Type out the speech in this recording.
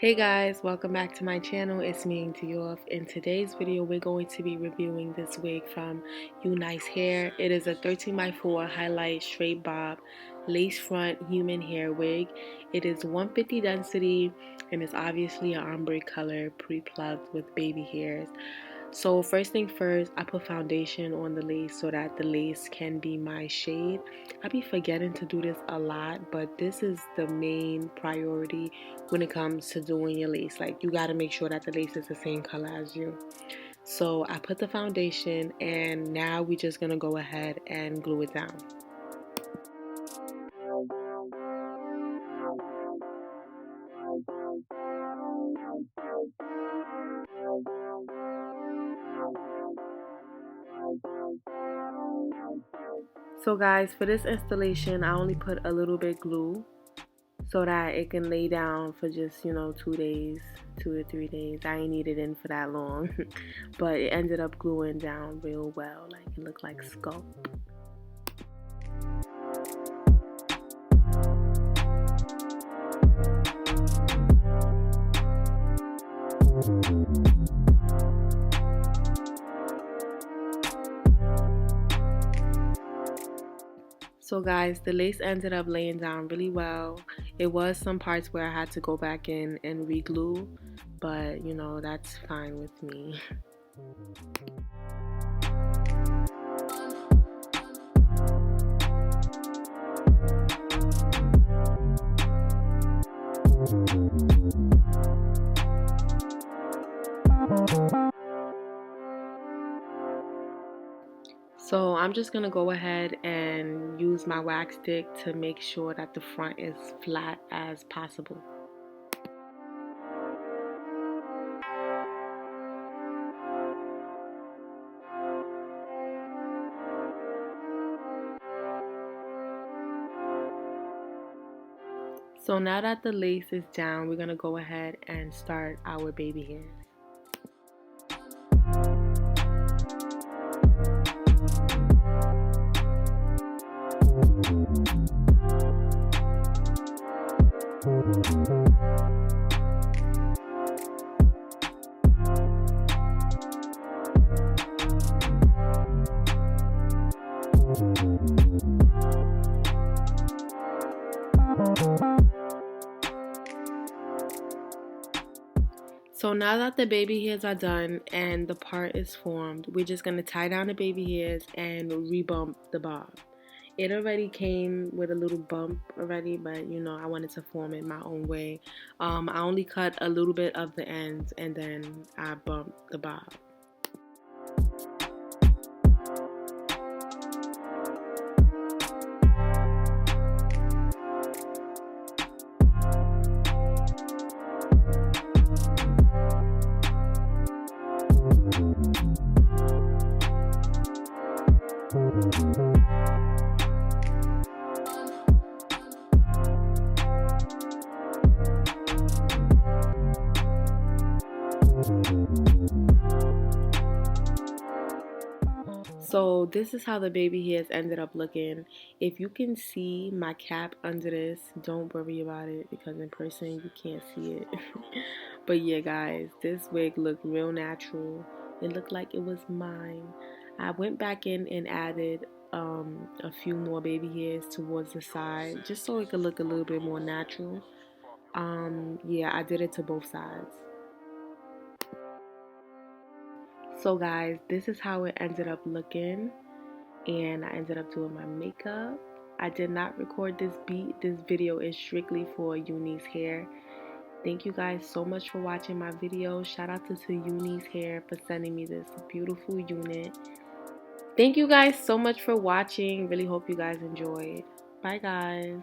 Hey guys, welcome back to my channel. It's me, Dior. In today's video, we're going to be reviewing this wig from UNICE Hair. It is a 13x4 highlight straight bob lace front human hair wig. It is 150 density and it's obviously an ombre color, pre-plucked with baby hairs. So first thing first, I put foundation on the lace so that the lace can be my shade. I be forgetting to do this a lot, but this is the main priority when it comes to doing your lace. Like, you got to make sure that the lace is the same color as you. So I put the foundation and now we're just going to go ahead and glue it down. So guys, for this installation, I only put a little bit glue so that it can lay down for just 2 days, 2 to 3 days. I ain't need it in for that long but it ended up gluing down real well. Like, it looked like sculpt. So guys, the lace ended up laying down really well. It was some parts where I had to go back in and re-glue, but that's fine with me. So I'm just gonna go ahead and use my wax stick to make sure that the front is flat as possible. So now that the lace is down, we're gonna go ahead and start our baby hairs. So now that the baby hairs are done and the part is formed, we're just going to tie down the baby hairs and rebump the bob. It already came with a little bump already, but I wanted to form it my own way. I only cut a little bit of the ends and then I bumped the bob. So this is how the baby hairs ended up looking. If you can see my cap under this, don't worry about it because in person you can't see it. But yeah guys, this wig looked real natural. It looked like it was mine. I went back in and added a few more baby hairs towards the side just so it could look a little bit more natural. Yeah, I did it to both sides. So guys, this is how it ended up looking, and I ended up doing my makeup. I did not record this beat. This video is strictly for UNICE Hair. Thank you guys so much for watching my video. Shout out to UNICE Hair for sending me this beautiful unit. Thank you guys so much for watching. Really hope you guys enjoyed. Bye guys.